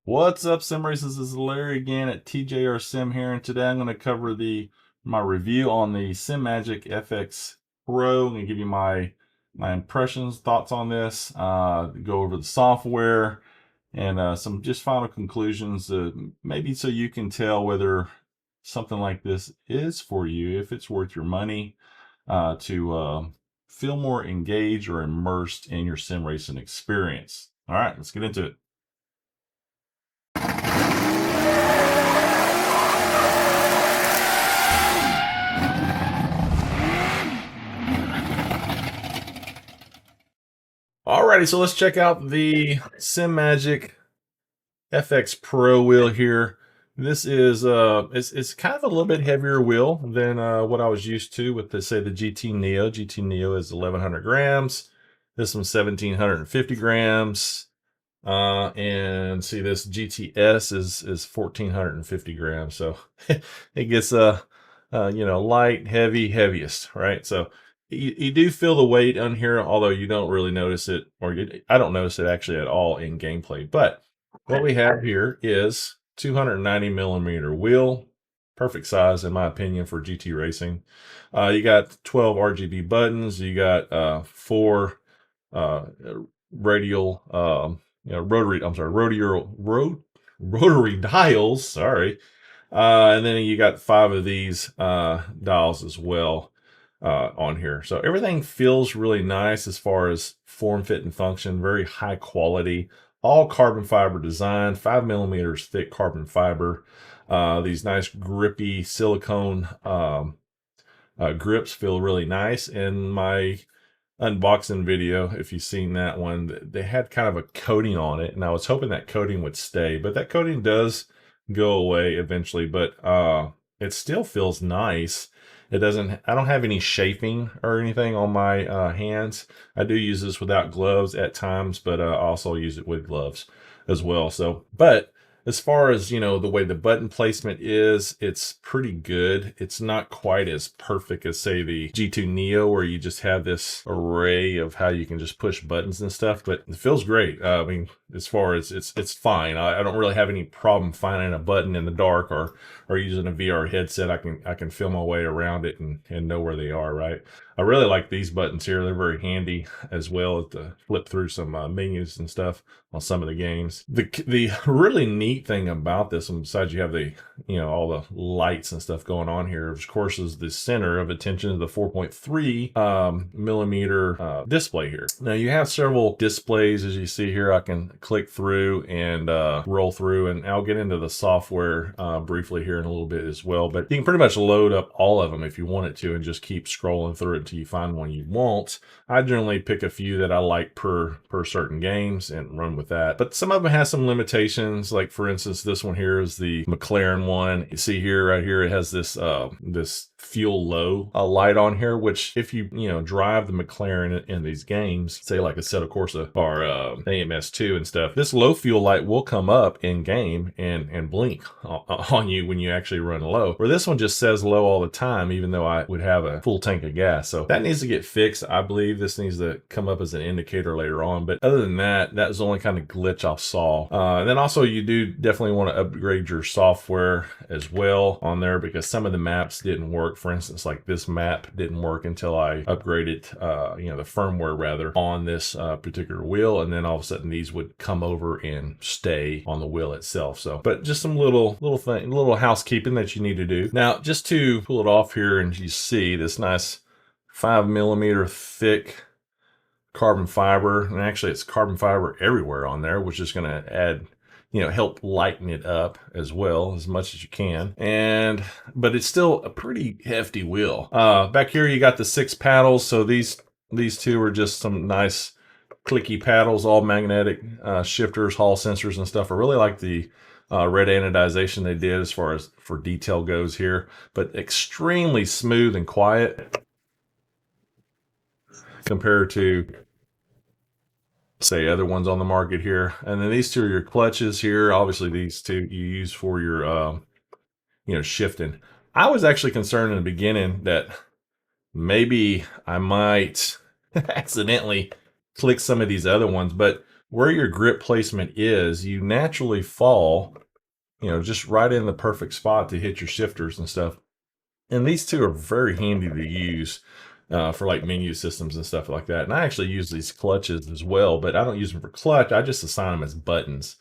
What's up, Sim Racers? This is Larry again at TJR Sim here, and today I'm going to cover my review on the Simagic FX Pro. I'm going to give you my impressions, thoughts on this, go over the software, and some just final conclusions, maybe so you can tell whether something like this is for you, if it's worth your money, to feel more engaged or immersed in your sim racing experience. All right, let's get into it. Alrighty, so let's check out the Simagic FX Pro wheel here. This is it's kind of a little bit heavier wheel than what I was used to with the GT Neo. GT Neo is 1100 grams. This one's 1750 grams. And see, this GTS is 1450 grams. So it gets light, heavy, heaviest, right? So you do feel the weight on here, although you don't really notice it, I don't notice it actually at all in gameplay. But what we have here is 290 millimeter wheel, perfect size in my opinion for GT racing. You got 12 RGB buttons. You got four radial, rotary dials. Sorry. And then you got 5 of these dials as well on here. So everything feels really nice as far as form, fit, and function. Very high quality. All carbon fiber design, 5 millimeters thick carbon fiber. These nice grippy silicone grips feel really nice. And my unboxing video, if you've seen that one, they had kind of a coating on it, and I was hoping that coating would stay, but that coating does go away eventually. But it still feels nice. I don't have any chafing or anything on my hands. I do use this without gloves at times, but I also use it with gloves as well. So, but as far as, the way the button placement is, it's pretty good. It's not quite as perfect as, say, the G2 Neo, where you just have this array of how you can just push buttons and stuff, but it feels great. I mean, as far as it's fine. I don't really have any problem finding a button in the dark or using a VR headset. I can feel my way around it and know where they are, right? I really like these buttons here. They're very handy as well to flip through some menus and stuff on some of the games. The really neat thing about this, and besides you have the all the lights and stuff going on here, of course, is the center of attention of the 4.3 millimeter display here. Now you have several displays, as you see here. I can click through and roll through, and I'll get into the software briefly here in a little bit as well. But you can pretty much load up all of them if you wanted to, and just keep scrolling through it until you find one you want. I generally pick a few that I like per certain games and run with that. But some of them have some limitations. Like, for instance, this one here is the McLaren one. You see here, right here, it has this this fuel low light on here, which if you drive the McLaren in these games, say like Assetto Corsa or AMS2 and stuff, this low fuel light will come up in game and blink on you when you actually run low. Where this one just says low all the time, even though I would have a full tank of gas. So that needs to get fixed. I believe this needs to come up as an indicator later on. But other than that, that was the only kind of glitch I saw. And then also you do definitely want to upgrade your software as well on there, because some of the maps didn't work. For instance, like this map didn't work until I upgraded, the firmware rather, on this particular wheel. And then all of a sudden these would come over and stay on the wheel itself. So, but just some little housekeeping that you need to do. Now, just to pull it off here, and you see this nice 5 millimeter thick carbon fiber, and actually it's carbon fiber everywhere on there, which is going to add, help lighten it up as well as much as you can. But it's still a pretty hefty wheel. Back here you got the 6 paddles. So these two are just some nice clicky paddles, all magnetic shifters, hall sensors and stuff. I really like the red anodization they did as far as for detail goes here, but extremely smooth and quiet compared to, say, other ones on the market here. And then these two are your clutches here. Obviously these two you use for your shifting. I was actually concerned in the beginning that maybe I might accidentally click some of these other ones, but where your grip placement is, you naturally fall, just right in the perfect spot to hit your shifters and stuff. And these two are very handy to use for like menu systems and stuff like that. And I actually use these clutches as well, but I don't use them for clutch. I just assign them as buttons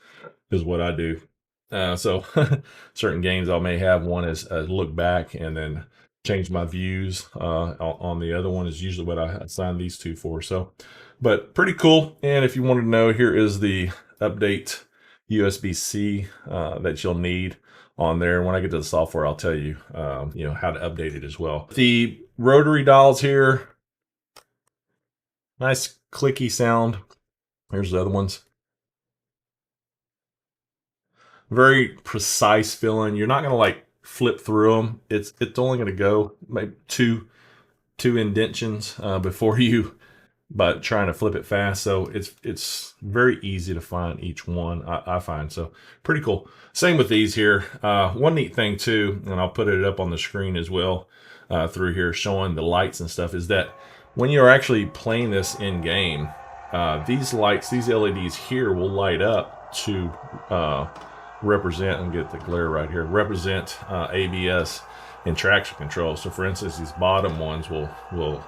is what I do. So certain games I may have one as look back and then change my views on the other one is usually what I assign these two for. So, but pretty cool. And if you want to know, here is the update USB-C that you'll need on there. When I get to the software, I'll tell you, how to update it as well. The rotary dials here, nice clicky sound. Here's the other ones. Very precise feeling. You're not going to like flip through them. It's only going to go maybe two indentions before you, but trying to flip it fast. So it's very easy to find each one, I find. So pretty cool. Same with these here. One neat thing too, and I'll put it up on the screen as well through here showing the lights and stuff, is that when you're actually playing this in game, these lights, these LEDs here will light up to represent, and get the glare right here, represent ABS and traction control. So for instance, these bottom ones will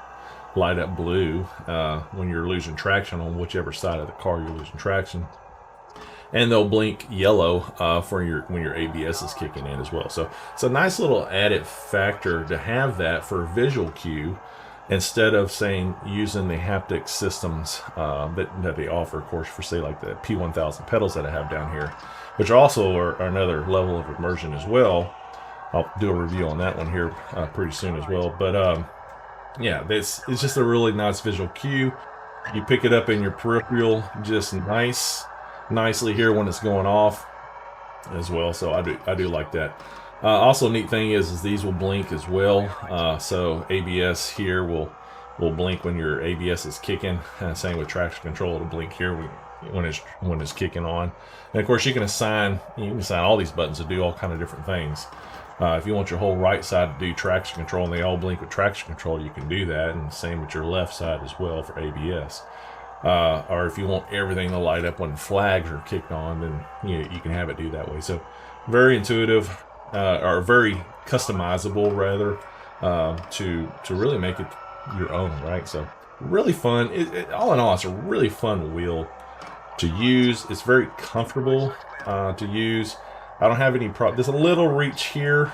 light up blue when you're losing traction on whichever side of the car you're losing traction, and they'll blink yellow for when your ABS is kicking in as well. So it's a nice little added factor to have that for visual cue, instead of using the haptic systems that they offer, of course, for say like the P1000 pedals that I have down here, which also are another level of immersion as well. I'll do a review on that one here pretty soon as well. But yeah, it's just a really nice visual cue. You pick it up in your peripheral just nicely here when it's going off as well. So I do like that. Also, neat thing is these will blink as well. So ABS here will blink when your ABS is kicking. Same with traction control, it'll blink here when it's kicking on. And of course, you can assign all these buttons to do all kind of different things. If you want your whole right side to do traction control and they all blink with traction control, you can do that, and same with your left side as well for ABS. Or if you want everything to light up when flags are kicked on, then you can have it do that way. So very intuitive, or very customizable rather, to really make it your own, right? So really fun. All in all, it's a really fun wheel to use. It's very comfortable to use. I don't have any problem. There's a little reach here,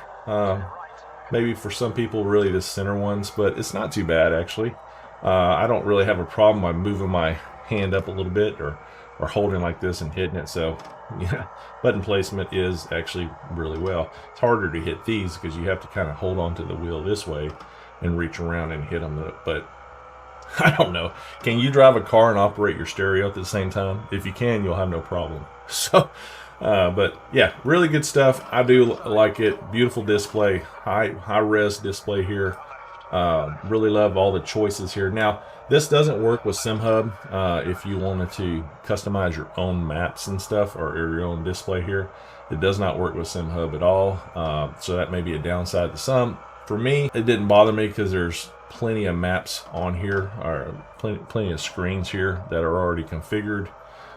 maybe for some people, really the center ones, but it's not too bad actually. I don't really have a problem by moving my hand up a little bit or holding like this and hitting it. So yeah, button placement is actually really well. It's harder to hit these because you have to kind of hold on to the wheel this way and reach around and hit them. But I don't know. Can you drive a car and operate your stereo at the same time? If you can, you'll have no problem. So, but yeah, really good stuff. I do like it. Beautiful display, high res display here. Really love all the choices here. Now, this doesn't work with SimHub. If you wanted to customize your own maps and stuff, or your own display here, it does not work with SimHub at all. So that may be a downside to some. For me, it didn't bother me because there's plenty of maps on here, or plenty of screens here that are already configured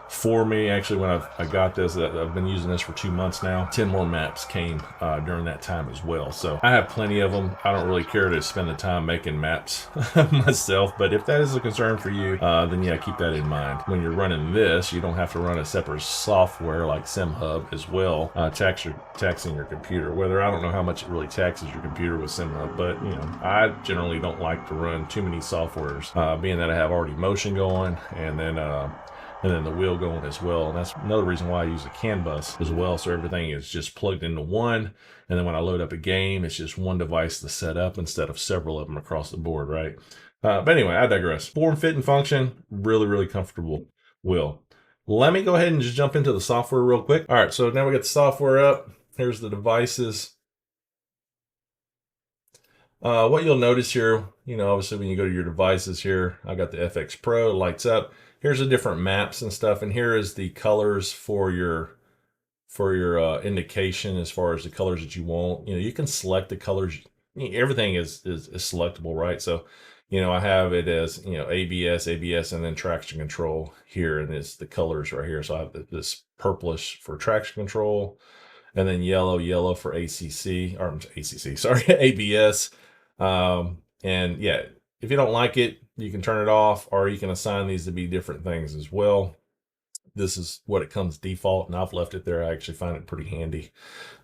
for me. Actually, when I got this, I've been using this for 2 months now. 10 more maps came during that time as well. So I have plenty of them. I don't really care to spend the time making maps myself, but if that is a concern for you, then yeah, keep that in mind. When you're running this, you don't have to run a separate software like SimHub as well, taxing your computer. Whether, I don't know how much it really taxes your computer with SimHub, but I generally don't like to run too many softwares, being that I have already motion going, and then the wheel going as well. And that's another reason why I use a CAN bus as well. So everything is just plugged into one. And then when I load up a game, it's just one device to set up instead of several of them across the board, right? But anyway, I digress. Form, fit, and function, really, really comfortable wheel. Let me go ahead and just jump into the software real quick. All right, so now we got the software up. Here's the devices. What you'll notice here, obviously when you go to your devices here, I got the FX Pro, lights up. Here's the different maps and stuff, and here is the colors for your indication as far as the colors that you want. You can select the colors. Everything is selectable, right? So I have it as, ABS, and then traction control here, and it's the colors right here. So I have this purplish for traction control, and then yellow for ACC, or ACC, sorry, ABS. And yeah, if you don't like it, you can turn it off, or you can assign these to be different things as well. This is what it comes default, and I've left it there. I actually find it pretty handy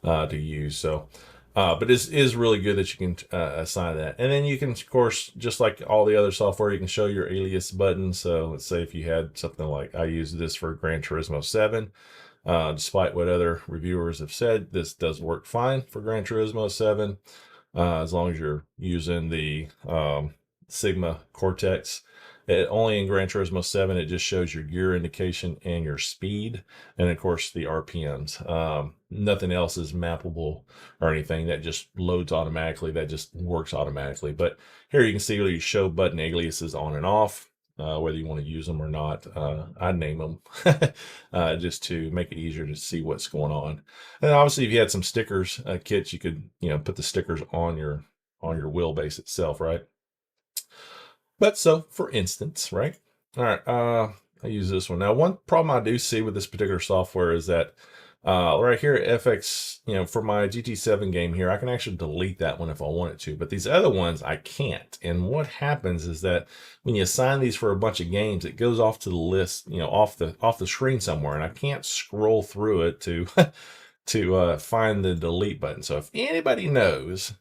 to use. So, but it is really good that you can assign that. And then you can, of course, just like all the other software, you can show your alias button. So let's say if you had something like, I use this for Gran Turismo 7. Despite what other reviewers have said, this does work fine for Gran Turismo 7, as long as you're using the Sigma Cortex. Only in Gran Turismo 7, it just shows your gear indication and your speed, and of course the RPMs. Nothing else is mappable or anything. That just loads automatically. That just works automatically. But here you can see you show button aliases on and off. Whether you want to use them or not. I name them just to make it easier to see what's going on. And obviously, if you had some stickers kits, you could put the stickers on your wheelbase itself, right? But so, for instance, right? All right, I use this one. Now, one problem I do see with this particular software is that right here at FX, for my GT7 game here, I can actually delete that one if I wanted to, but these other ones I can't. And what happens is that when you assign these for a bunch of games, it goes off to the list, off the screen somewhere, and I can't scroll through it to to find the delete button. So if anybody knows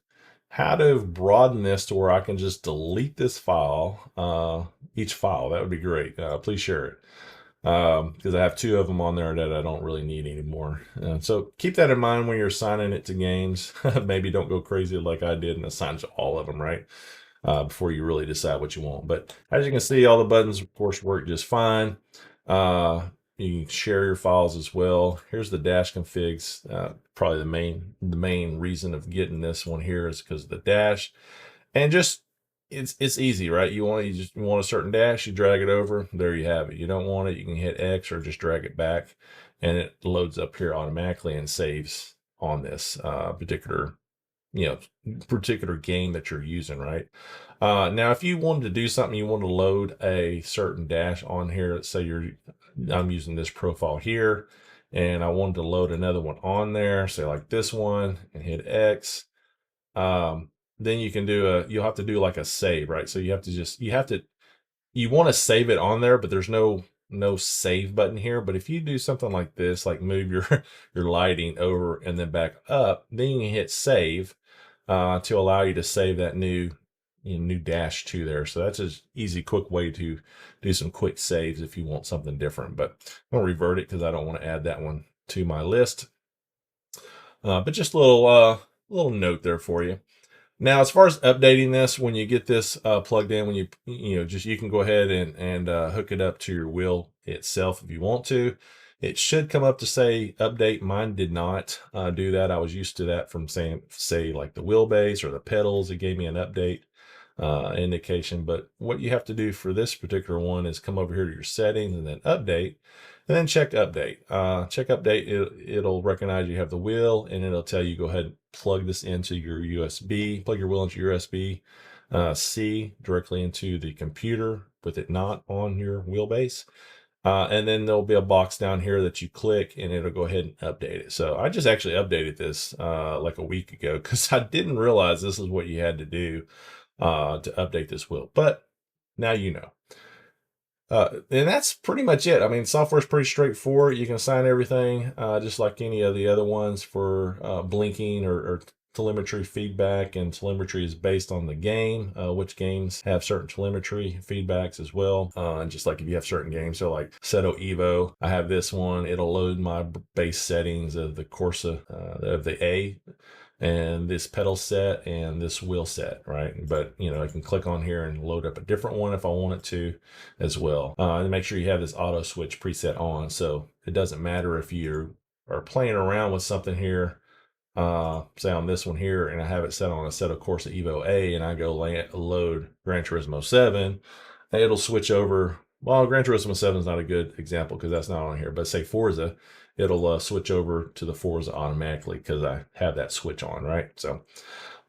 how to broaden this to where I can just delete this file, each file, that would be great. Please share it. Because I have 2 of them on there that I don't really need anymore. So keep that in mind when you're assigning it to games. Maybe don't go crazy like I did and assign to all of them, right? Before you really decide what you want. But as you can see, all the buttons, of course, work just fine. You can share your files as well. Here's the dash configs. Probably the main reason of getting this one here is because of the dash. And just it's easy, right? You want a certain dash, you drag it over, there you have it. You don't want it, you can hit X or just drag it back, and it loads up here automatically and saves on this particular game that you're using, right? Now, if you wanted to do something, you want to load a certain dash on here. Let's say I'm using this profile here, and I wanted to load another one on there, say like this one, and hit X. Then you can you'll have to do like a save, right? So you want to save it on there, but there's no save button here. But if you do something like this, like move your lighting over and then back up, then you can hit save to allow you to save that new dash to there. So that's an easy, quick way to do some quick saves if you want something different. But I'm gonna revert it because I don't want to add that one to my list. But just a little note there for you. Now, as far as updating this, when you get this plugged in, when you can go ahead and hook it up to your wheel itself if you want to. It should come up to say update. Mine did not do that. I was used to that from say like the wheelbase or the pedals. It gave me an update indication. But what you have to do for this particular one is come over here to your settings and then update. And then check update. Check update, it'll recognize you have the wheel, and it'll tell you go ahead and plug this into your USB, plug your wheel into your USB-C directly into the computer with it not on your wheelbase. And then there'll be a box down here that you click, and it'll go ahead and update it. So I just actually updated this like a week ago because I didn't realize this is what you had to do to update this wheel. But now you know. And that's pretty much it. I mean, software is pretty straightforward. You can assign everything just like any of the other ones for blinking or telemetry feedback, and telemetry is based on the game, which games have certain telemetry feedbacks as well. And just like if you have certain games, so like Seto Evo, I have this one, it'll load my base settings of the Corsa, of the A, and this pedal set and this wheel set, right? But I can click on here and load up a different one if I want it to as well. And make sure you have this auto switch preset on, so it doesn't matter if you are playing around with something here, say on this one here, and I have it set on a Seto Corsa Evo A, and I go load Gran Turismo 7, it'll switch over. Well, Gran Turismo 7 is not a good example because that's not on here, but say Forza, it'll switch over to the Forza automatically because I have that switch on, right? So,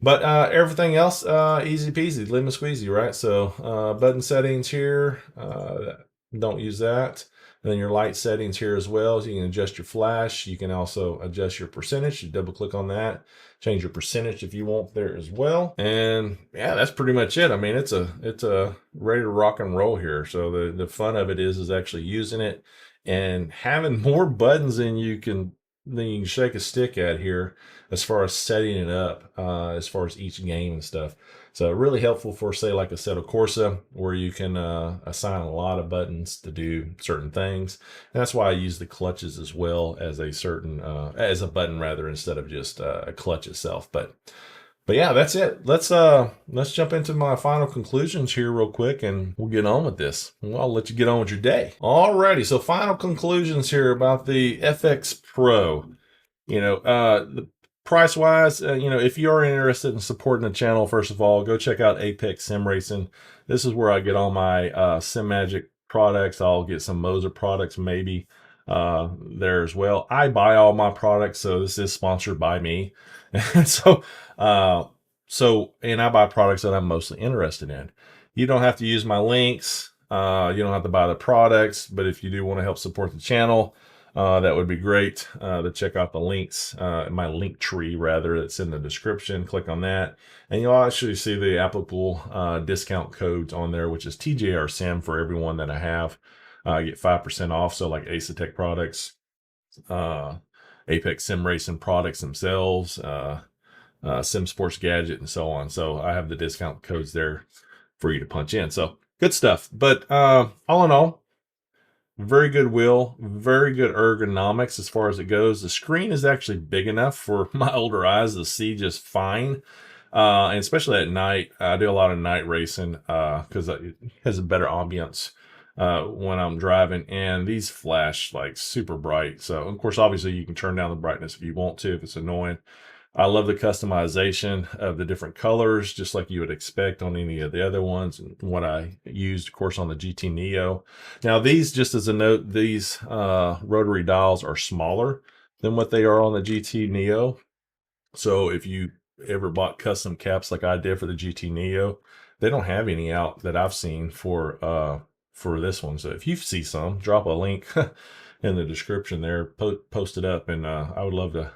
But everything else, easy peasy, lemon squeezy, right? So button settings here, don't use that. And then your light settings here as well. So you can adjust your flash. You can also adjust your percentage. You double click on that, change your percentage if you want there as well. And yeah, that's pretty much it. I mean, it's a ready to rock and roll here. So the fun of it is actually using it and having more buttons than you can shake a stick at here as far as setting it up, as far as each game and stuff. So really helpful for, say, like a Assetto Corsa, where you can assign a lot of buttons to do certain things. And that's why I use the clutches as well as as a button rather, instead of just a clutch itself. But yeah, that's it. Let's jump into my final conclusions here real quick, and we'll get on with this. Well, I'll let you get on with your day. Alrighty, so final conclusions here about the FX Pro. The price wise, if you are interested in supporting the channel, first of all, go check out Apex Sim Racing. This is where I get all my Simagic products. I'll get some Moser products maybe there as well. I buy all my products, so this is sponsored by me. And and I buy products that I'm mostly interested in. You don't have to use my links. You don't have to buy the products, but if you do want to help support the channel, that would be great to check out the links, my link tree rather, that's in the description. Click on that, and you'll actually see the applicable discount codes on there, which is TJRSIM for everyone that I have. I get 5% off, so like Asetek products, Apex Sim Racing products themselves, Sim Sports Gadget, and so on. So I have the discount codes there for you to punch in. So good stuff. But all in all, very good wheel, very good ergonomics as far as it goes. The screen is actually big enough for my older eyes to see just fine. And especially at night, I do a lot of night racing because it has a better ambience when I'm driving, and these flash like super bright. So of course, obviously you can turn down the brightness if you want to, if it's annoying. I love the customization of the different colors, just like you would expect on any of the other ones, and what I used, of course, on the GT Neo. Now, these, just as a note, these rotary dials are smaller than what they are on the GT Neo. So if you ever bought custom caps like I did for the GT Neo, they don't have any out that I've seen for this one. So if you see some, drop a link in the description there, post it up, and I would love to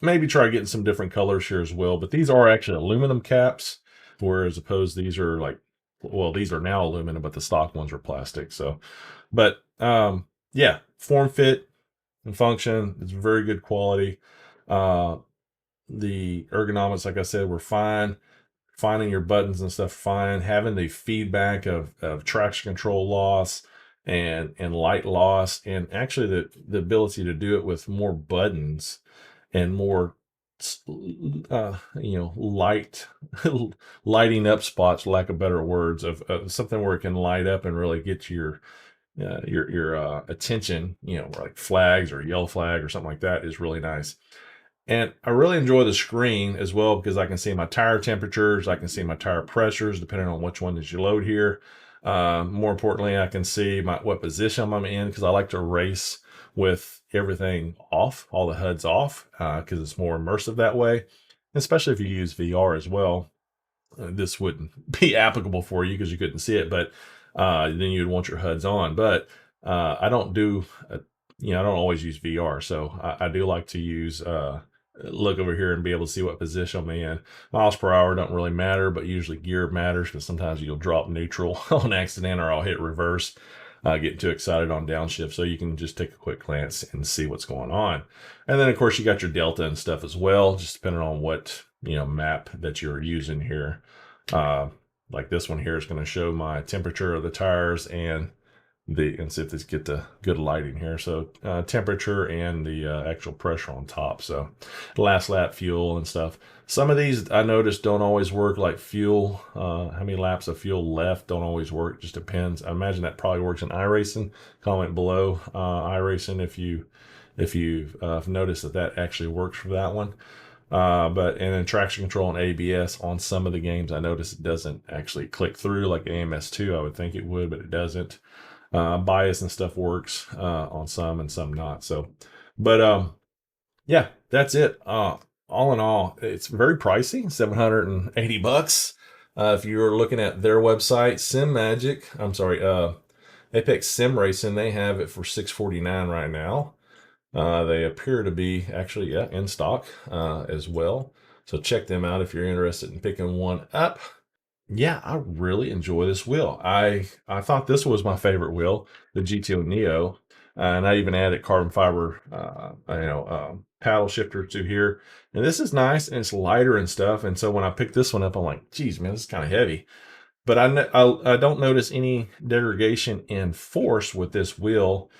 maybe try getting some different colors here as well. But these are actually aluminum caps, whereas opposed these are like, well, these are now aluminum, but the stock ones are plastic. So, but yeah, form, fit, and function is very good quality. The ergonomics, like I said, were fine. Finding your buttons and stuff, fine. Having the feedback of traction control loss and light loss, and actually the ability to do it with more buttons and more lighting up spots, lack of better words, of something where it can light up and really get your attention, like flags or yellow flag or something like that, is really nice. And I really enjoy the screen as well, because I can see my tire temperatures, I can see my tire pressures depending on which one that you load here. More importantly, I can see what position I'm in, because I like to race with everything off, all the HUDs off, because it's more immersive that way. Especially if you use VR as well. This wouldn't be applicable for you because you couldn't see it, but then you'd want your HUDs on. But I don't I don't always use VR, so I do like to use look over here and be able to see what position I'm in. Miles per hour don't really matter, but usually gear matters, because sometimes you'll drop neutral on accident, or I'll hit reverse, getting too excited on downshift. So you can just take a quick glance and see what's going on. And then of course you got your delta and stuff as well, just depending on what map that you're using here. Like this one here is going to show my temperature of the tires and see if this get the good lighting here. So temperature and the actual pressure on top. So last lap fuel and stuff. Some of these I noticed don't always work, like fuel. How many laps of fuel left don't always work. Just depends. I imagine that probably works in iRacing. Comment below iRacing if you've noticed that actually works for that one. And then traction control and ABS on some of the games, I noticed it doesn't actually click through like AMS2. I would think it would, but it doesn't. Bias and stuff works on some and some not. So, but yeah, that's it. all in all, it's very pricey, 780 bucks. If you're looking at their website, Apex Sim Racing, they have it for 649 right now. They appear to be actually, yeah, in stock as well. So check them out if you're interested in picking one up. Yeah, I really enjoy this wheel. I thought this was my favorite wheel, the GTO Neo, and I even added carbon fiber, paddle shifter to here. And this is nice and it's lighter and stuff. And so when I picked this one up, I'm like, geez, man, this is kind of heavy. But I don't notice any degradation in force with this wheel,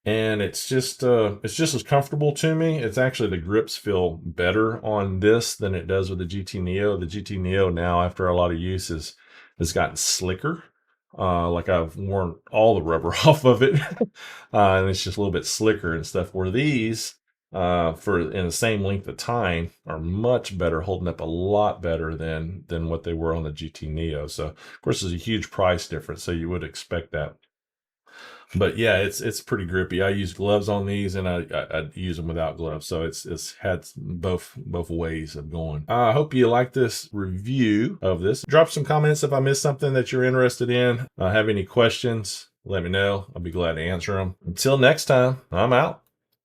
and it's just as comfortable to me. It's actually, the grips feel better on this than it does with the GT Neo. The GT Neo now, after a lot of use, has gotten slicker. Like I've worn all the rubber off of it, and it's just a little bit slicker and stuff. Where these, for in the same length of time, are much better, holding up a lot better than what they were on the GT Neo. So of course, there's a huge price difference, so you would expect that. But yeah, it's pretty grippy. I use gloves on these, and I use them without gloves, so it's had both ways of going. I hope you like this review of this. Drop some comments if I missed something that you're interested in. Have any questions, let me know. I'll be glad to answer them. Until next time, I'm out.